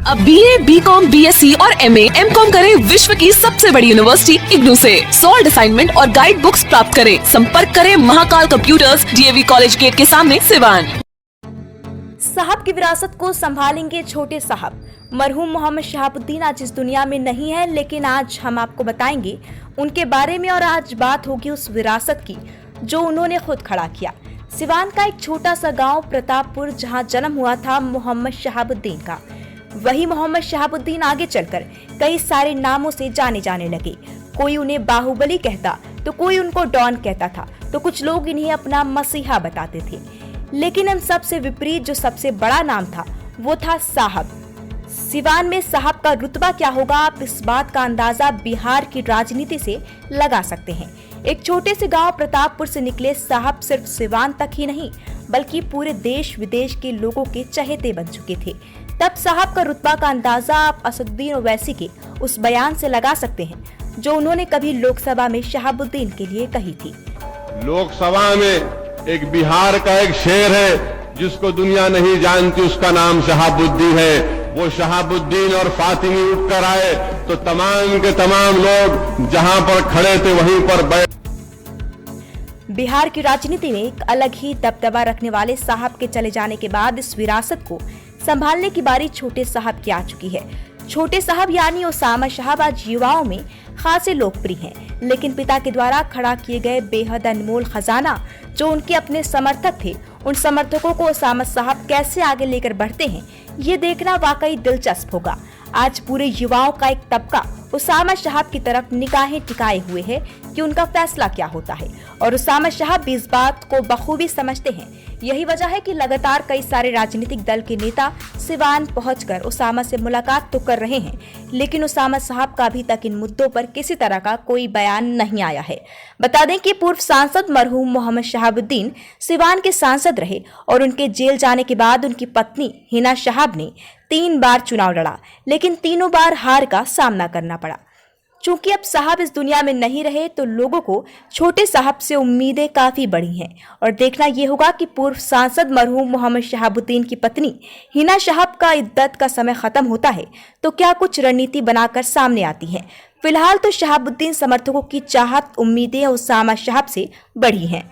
अब BA, BCom, BSc और MA, MCom करें विश्व की सबसे बड़ी यूनिवर्सिटी इग्नू से। सॉल्ड असाइनमेंट और गाइड बुक्स प्राप्त करें। संपर्क करें Mahakal computers, DAV college gate के सामने, सिवान। साहब की विरासत को संभालेंगे छोटे साहब। मरहूम मोहम्मद शहाबुद्दीन आज इस दुनिया में नहीं है, लेकिन आज हम आपको बताएंगे उनके बारे में और आज बात होगी उस विरासत की जो उन्होंने खुद खड़ा किया। सिवान का एक छोटा सा गांव प्रतापपुर, जहां जन्म हुआ था मोहम्मद शहाबुद्दीन का। वही मोहम्मद शहाबुद्दीन आगे चलकर कई सारे नामों से जाने जाने लगे। कोई उन्हें बाहुबली कहता तो कोई उनको डॉन कहता था, तो कुछ लोग इन्हें अपना मसीहा बताते थे। लेकिन इन सबसे विपरीत जो सबसे बड़ा नाम था वो था साहब। सिवान में साहब का रुतबा क्या होगा, आप इस बात का अंदाजा बिहार की राजनीति से लगा सकते हैं। एक छोटे से गांव प्रतापपुर से निकले साहब सिर्फ सिवान तक ही नहीं बल्कि पूरे देश विदेश के लोगों के चहेते बन चुके थे। तब साहब का रुतबा का अंदाजा आप असदुद्दीन ओवैसी के उस बयान से लगा सकते हैं जो उन्होंने कभी लोकसभा में शहाबुद्दीन के लिए कही थी। लोकसभा में एक बिहार का एक शेर है जिसको दुनिया नहीं जानती, उसका नाम शहाबुद्दीन है। वो शहाबुद्दीन और फातिमी उठकर आए तो तमाम के तमाम लोग जहां पर खड़े थे वहीं पर बैठ। बिहार की राजनीति में एक अलग ही दबदबा रखने वाले साहब के चले जाने के बाद इस विरासत को संभालने की बारी छोटे साहब की आ चुकी है। छोटे साहब यानी ओसामा साहब आज युवाओं में खासे लोकप्रिय हैं, लेकिन पिता के द्वारा खड़ा किए गए बेहद अनमोल खजाना जो उनके अपने समर्थक थे, उन समर्थकों को ओसामा साहब कैसे आगे लेकर बढ़ते हैं ये देखना वाकई दिलचस्प होगा। आज पूरे युवाओं का एक तबका ओसामा साहब की तरफ निगाहें टिकाए हुए है कि उनका फैसला क्या होता है, और ओसामा साहब भी इस बात को बखूबी समझते हैं। यही वजह है कि लगातार कई सारे राजनीतिक दल के नेता सिवान पहुंचकर ओसामा से मुलाकात तो कर रहे हैं, लेकिन ओसामा साहब का अभी तक इन मुद्दों पर किसी तरह का कोई बयान नहीं आया है। बता दें कि पूर्व सांसद मरहूम मोहम्मद शहाबुद्दीन सिवान के सांसद रहे और उनके जेल जाने के बाद उनकी पत्नी हिना साहब ने 3 बार चुनाव लड़ा, लेकिन तीनों बार हार का सामना करना पड़ा। चूंकि अब साहब इस दुनिया में नहीं रहे तो लोगों को छोटे साहब से उम्मीदें काफी बढ़ी हैं, और देखना यह होगा कि पूर्व सांसद मरहूम मोहम्मद शहाबुद्दीन की पत्नी हिना साहब का इद्दत का समय खत्म होता है तो क्या कुछ रणनीति बनाकर सामने आती है। फिलहाल तो शहाबुद्दीन समर्थकों की चाहत उम्मीदें ओसामा साहब से बढ़ी हैं।